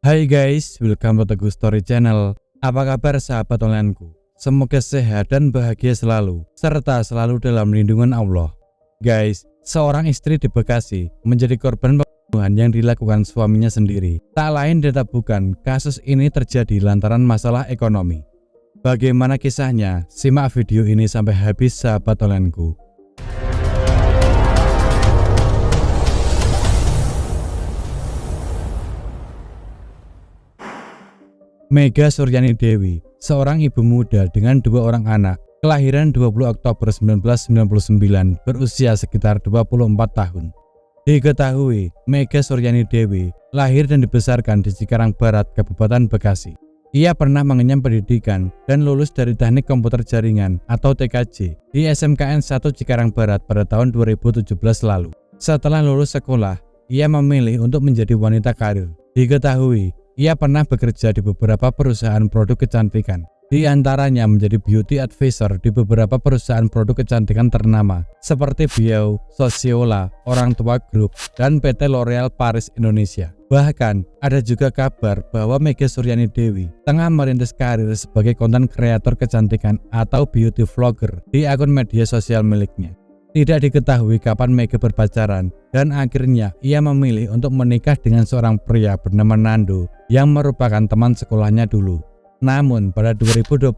Hai guys, welcome to Teguh Story Channel. Apa kabar sahabat onlineku? Semoga sehat dan bahagia selalu, serta selalu dalam lindungan Allah. Guys, seorang istri di Bekasi menjadi korban pembunuhan yang dilakukan suaminya sendiri. Tak lain dan tak bukan, kasus ini terjadi lantaran masalah ekonomi. Bagaimana kisahnya? Simak video ini sampai habis sahabat onlineku. Mega Suryani Dewi, seorang ibu muda dengan dua orang anak, kelahiran 20 Oktober 1999, berusia sekitar 24 tahun. Diketahui, Mega Suryani Dewi lahir dan dibesarkan di Cikarang Barat, Kabupaten Bekasi. Ia pernah mengenyam pendidikan dan lulus dari Teknik Komputer Jaringan atau TKJ di SMKN 1 Cikarang Barat pada tahun 2017 lalu. Setelah lulus sekolah, ia memilih untuk menjadi wanita karir. Diketahui, ia pernah bekerja di beberapa perusahaan produk kecantikan, di antaranya menjadi beauty advisor di beberapa perusahaan produk kecantikan ternama seperti Bio, Sosiola, Orang Tua Group, dan PT L'Oreal Paris Indonesia. Bahkan, ada juga kabar bahwa Mega Suryani Dewi tengah merintis karir sebagai konten kreator kecantikan atau beauty vlogger di akun media sosial miliknya. Tidak diketahui kapan Mega berpacaran dan akhirnya ia memilih untuk menikah dengan seorang pria bernama Nando yang merupakan teman sekolahnya dulu. Namun pada 2021,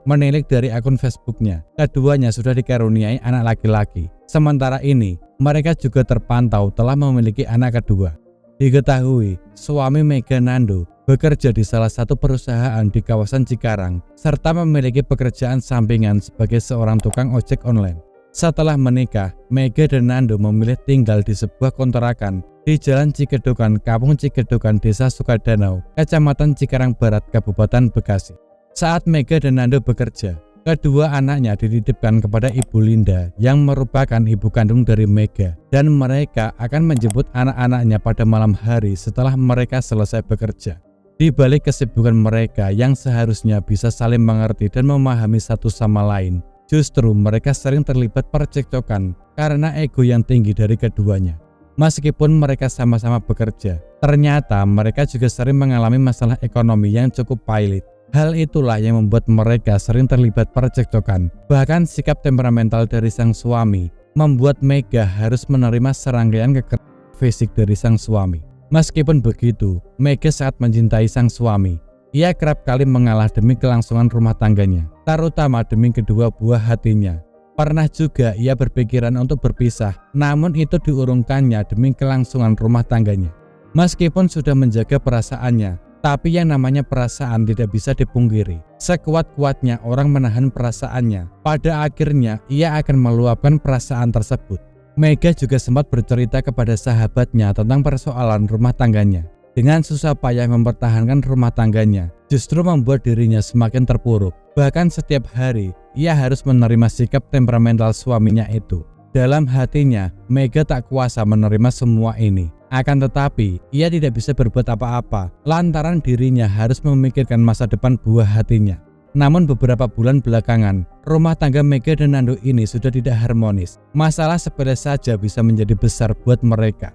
menilik dari akun Facebooknya, keduanya sudah dikaruniai anak laki-laki. Sementara ini, mereka juga terpantau telah memiliki anak kedua. Diketahui, suami Mega, Nando, bekerja di salah satu perusahaan di kawasan Cikarang serta memiliki pekerjaan sampingan sebagai seorang tukang ojek online. Setelah menikah, Mega dan Nando memilih tinggal di sebuah kontrakan di Jalan Cikedokan, Kampung Cikedokan, Desa Sukadanau, Kecamatan Cikarang Barat, Kabupaten Bekasi. Saat Mega dan Nando bekerja, kedua anaknya dititipkan kepada Ibu Linda yang merupakan ibu kandung dari Mega, dan mereka akan menjemput anak-anaknya pada malam hari setelah mereka selesai bekerja. Di balik kesibukan mereka yang seharusnya bisa saling mengerti dan memahami satu sama lain, justru mereka sering terlibat percekcokan karena ego yang tinggi dari keduanya. Meskipun mereka sama-sama bekerja, ternyata mereka juga sering mengalami masalah ekonomi yang cukup pahit. Hal itulah yang membuat mereka sering terlibat percekcokan. Bahkan sikap temperamental dari sang suami membuat Mega harus menerima serangkaian kekerasan fisik dari sang suami. Meskipun begitu, Mega sangat mencintai sang suami. Ia kerap kali mengalah demi kelangsungan rumah tangganya, terutama demi kedua buah hatinya. Pernah juga ia berpikiran untuk berpisah, namun itu diurungkannya demi kelangsungan rumah tangganya. Meskipun sudah menjaga perasaannya, tapi yang namanya perasaan tidak bisa dipungkiri. Sekuat-kuatnya orang menahan perasaannya, pada akhirnya ia akan meluapkan perasaan tersebut. Mega juga sempat bercerita kepada sahabatnya tentang persoalan rumah tangganya. Dengan susah payah mempertahankan rumah tangganya, justru membuat dirinya semakin terpuruk. Bahkan setiap hari, ia harus menerima sikap temperamental suaminya itu. Dalam hatinya, Mega tak kuasa menerima semua ini. Akan tetapi, ia tidak bisa berbuat apa-apa, lantaran dirinya harus memikirkan masa depan buah hatinya. Namun beberapa bulan belakangan, rumah tangga Mega dan Nando ini sudah tidak harmonis. Masalah sepele saja bisa menjadi besar buat mereka.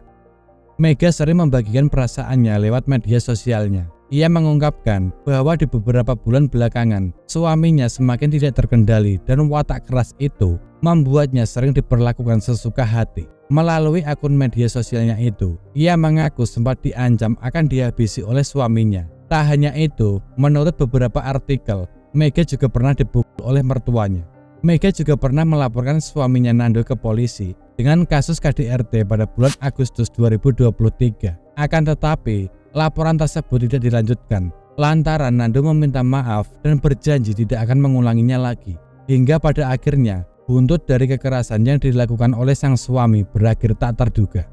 Mega sering membagikan perasaannya lewat media sosialnya. Ia mengungkapkan bahwa di beberapa bulan belakangan, suaminya semakin tidak terkendali dan watak keras itu membuatnya sering diperlakukan sesuka hati. Melalui akun media sosialnya itu, ia mengaku sempat diancam akan dihabisi oleh suaminya. Tak hanya itu, menurut beberapa artikel, Mega juga pernah dipukul oleh mertuanya. Mega juga pernah melaporkan suaminya Nando ke polisi dengan kasus KDRT pada bulan Agustus 2023. Akan tetapi, laporan tersebut tidak dilanjutkan lantaran Nando meminta maaf dan berjanji tidak akan mengulanginya lagi. Hingga pada akhirnya, buntut dari kekerasan yang dilakukan oleh sang suami berakhir tak terduga.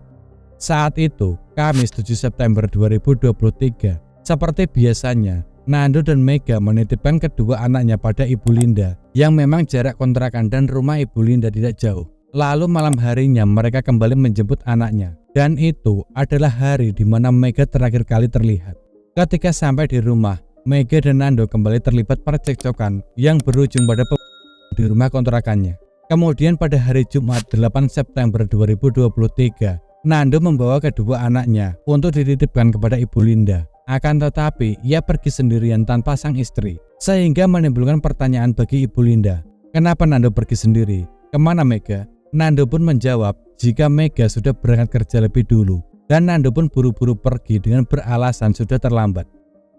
Saat itu, Kamis 7 September 2023, seperti biasanya, Nando dan Mega menitipkan kedua anaknya pada Ibu Linda yang memang jarak kontrakan dan rumah Ibu Linda tidak jauh. Lalu malam harinya mereka kembali menjemput anaknya, dan itu adalah hari di mana Mega terakhir kali terlihat. Ketika sampai di rumah, Mega dan Nando kembali terlibat percekcokan yang berujung pada di rumah kontrakannya. Kemudian pada hari Jumat 8 September 2023, Nando membawa kedua anaknya untuk dititipkan kepada Ibu Linda. Akan tetapi, ia pergi sendirian tanpa sang istri, sehingga menimbulkan pertanyaan bagi Ibu Linda. Kenapa Nando pergi sendiri? Kemana Mega? Nando pun menjawab jika Mega sudah berangkat kerja lebih dulu, dan Nando pun buru-buru pergi dengan beralasan sudah terlambat.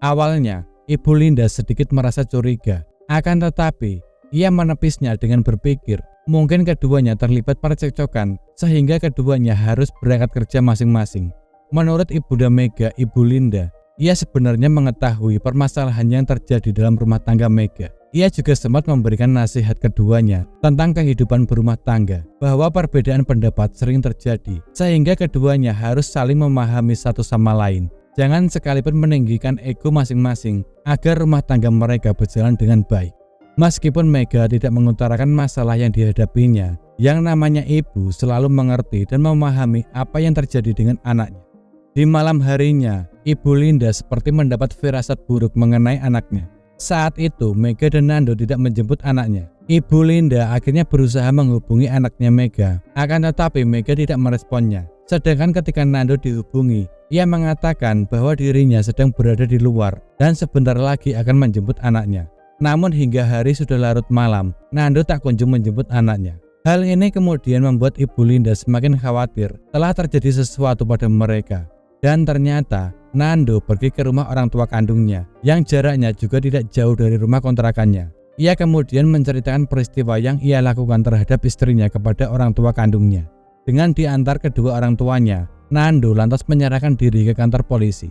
Awalnya, Ibu Linda sedikit merasa curiga, akan tetapi ia menepisnya dengan berpikir mungkin keduanya terlibat percekcokan sehingga keduanya harus berangkat kerja masing-masing. Menurut Ibunda Mega, Ibu Linda, ia sebenarnya mengetahui permasalahan yang terjadi dalam rumah tangga Mega. Ia juga sempat memberikan nasihat keduanya tentang kehidupan berumah tangga, bahwa perbedaan pendapat sering terjadi, sehingga keduanya harus saling memahami satu sama lain. Jangan sekalipun meninggikan ego masing-masing agar rumah tangga mereka berjalan dengan baik. Meskipun Mega tidak mengutarakan masalah yang dihadapinya, yang namanya ibu selalu mengerti dan memahami apa yang terjadi dengan anaknya. Di malam harinya, Ibu Linda seperti mendapat firasat buruk mengenai anaknya. Saat itu, Mega dan Nando tidak menjemput anaknya. Ibu Linda akhirnya berusaha menghubungi anaknya Mega, akan tetapi Mega tidak meresponnya. Sedangkan ketika Nando dihubungi, ia mengatakan bahwa dirinya sedang berada di luar dan sebentar lagi akan menjemput anaknya. Namun hingga hari sudah larut malam, Nando tak kunjung menjemput anaknya. Hal ini kemudian membuat Ibu Linda semakin khawatir telah terjadi sesuatu pada mereka. Dan ternyata Nando pergi ke rumah orang tua kandungnya yang jaraknya juga tidak jauh dari rumah kontrakannya. Ia kemudian menceritakan peristiwa yang ia lakukan terhadap istrinya kepada orang tua kandungnya. Dengan diantar kedua orang tuanya, Nando lantas menyerahkan diri ke kantor polisi.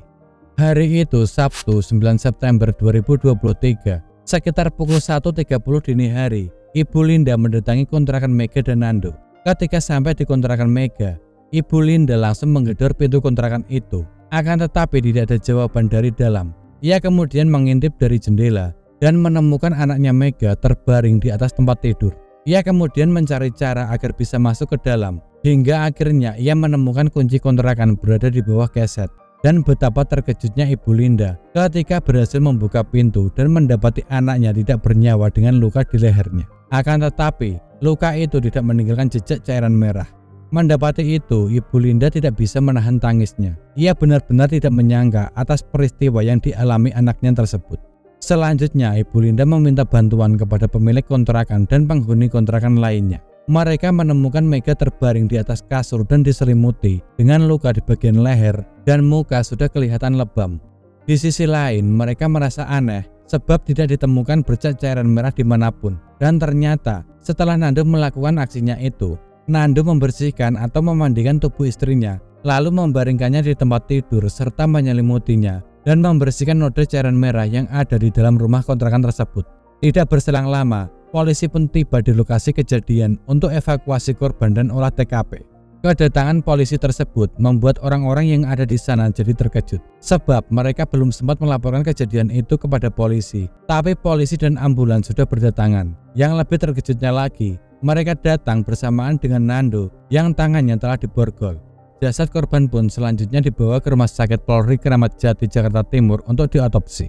Hari itu Sabtu 9 September 2023, sekitar pukul 1.30 dini hari, Ibu Linda mendatangi kontrakan Mega dan Nando. Ketika sampai di kontrakan Mega, Ibu Linda langsung menggedor pintu kontrakan itu. Akan tetapi tidak ada jawaban dari dalam. Ia kemudian mengintip dari jendela dan menemukan anaknya Mega terbaring di atas tempat tidur. Ia kemudian mencari cara agar bisa masuk ke dalam, hingga akhirnya ia menemukan kunci kontrakan berada di bawah keset. Dan betapa terkejutnya Ibu Linda ketika berhasil membuka pintu dan mendapati anaknya tidak bernyawa dengan luka di lehernya. Akan tetapi, luka itu tidak meninggalkan jejak cairan merah. Mendapati itu, Ibu Linda tidak bisa menahan tangisnya. Ia benar-benar tidak menyangka atas peristiwa yang dialami anaknya tersebut. Selanjutnya, Ibu Linda meminta bantuan kepada pemilik kontrakan dan penghuni kontrakan lainnya. Mereka menemukan Mega terbaring di atas kasur dan diselimuti dengan luka di bagian leher dan muka sudah kelihatan lebam. Di sisi lain, mereka merasa aneh sebab tidak ditemukan bercak cairan merah dimanapun. Dan ternyata, setelah Nando melakukan aksinya itu, Nando membersihkan atau memandikan tubuh istrinya, lalu membaringkannya di tempat tidur serta menyelimutinya dan membersihkan noda cairan merah yang ada di dalam rumah kontrakan tersebut. Tidak berselang lama, polisi pun tiba di lokasi kejadian untuk evakuasi korban dan olah TKP. Kedatangan polisi tersebut membuat orang-orang yang ada di sana jadi terkejut, sebab mereka belum sempat melaporkan kejadian itu kepada polisi, tapi polisi dan ambulans sudah berdatangan. Yang lebih terkejutnya lagi, mereka datang bersamaan dengan Nando yang tangannya telah diborgol. Jasad korban pun selanjutnya dibawa ke Rumah Sakit Polri Kramat Jati, Jakarta Timur untuk diotopsi.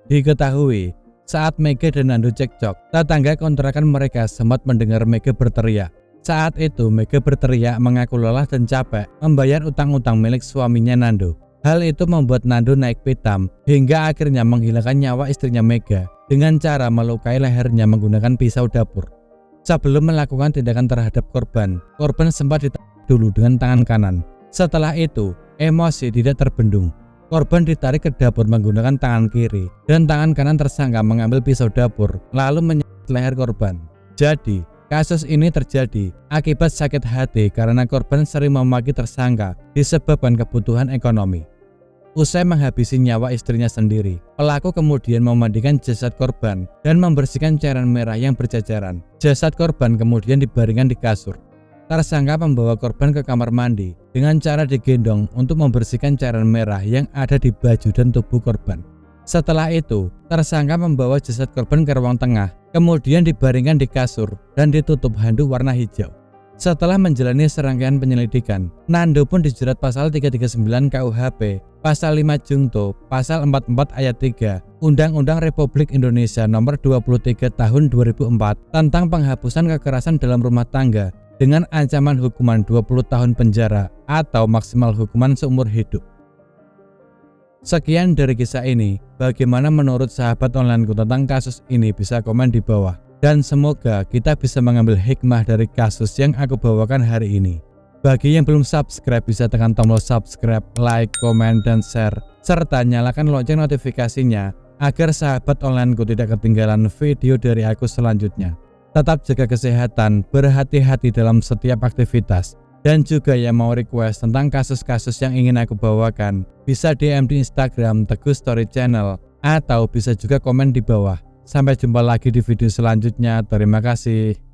Diketahui, saat Mega dan Nando cekcok, tetangga kontrakan mereka sempat mendengar Mega berteriak. Saat itu Mega berteriak mengaku lelah dan capek membayar utang-utang milik suaminya Nando. Hal itu membuat Nando naik pitam hingga akhirnya menghilangkan nyawa istrinya Mega dengan cara melukai lehernya menggunakan pisau dapur. Sebelum melakukan tindakan terhadap korban sempat ditarik dulu dengan tangan kanan. Setelah itu, emosi tidak terbendung. Korban ditarik ke dapur menggunakan tangan kiri dan tangan kanan tersangka mengambil pisau dapur lalu menyayat leher korban. Jadi, kasus ini terjadi akibat sakit hati karena korban sering memaki tersangka disebabkan kebutuhan ekonomi. Usai menghabisi nyawa istrinya sendiri, pelaku kemudian memandikan jasad korban dan membersihkan cairan merah yang berceceran. Jasad korban kemudian dibaringkan di kasur. Tersangka membawa korban ke kamar mandi dengan cara digendong untuk membersihkan cairan merah yang ada di baju dan tubuh korban. Setelah itu, tersangka membawa jasad korban ke ruang tengah, kemudian dibaringkan di kasur dan ditutup handuk warna hijau. Setelah menjalani serangkaian penyelidikan, Nando pun dijerat pasal 339 KUHP, pasal 5 Jungto, pasal 44 ayat 3, Undang-Undang Republik Indonesia Nomor 23 Tahun 2004 tentang penghapusan kekerasan dalam rumah tangga dengan ancaman hukuman 20 tahun penjara atau maksimal hukuman seumur hidup. Sekian dari kisah ini. Bagaimana menurut sahabat onlineku tentang kasus ini? Bisa komen di bawah. Dan semoga kita bisa mengambil hikmah dari kasus yang aku bawakan hari ini. Bagi yang belum subscribe, bisa tekan tombol subscribe, like, komen, dan share. Serta nyalakan lonceng notifikasinya agar sahabat onlineku tidak ketinggalan video dari aku selanjutnya. Tetap jaga kesehatan, berhati-hati dalam setiap aktivitas. Dan juga yang mau request tentang kasus-kasus yang ingin aku bawakan, bisa DM di Instagram Teguh Story Channel, atau bisa juga komen di bawah. Sampai jumpa lagi di video selanjutnya. Terima kasih.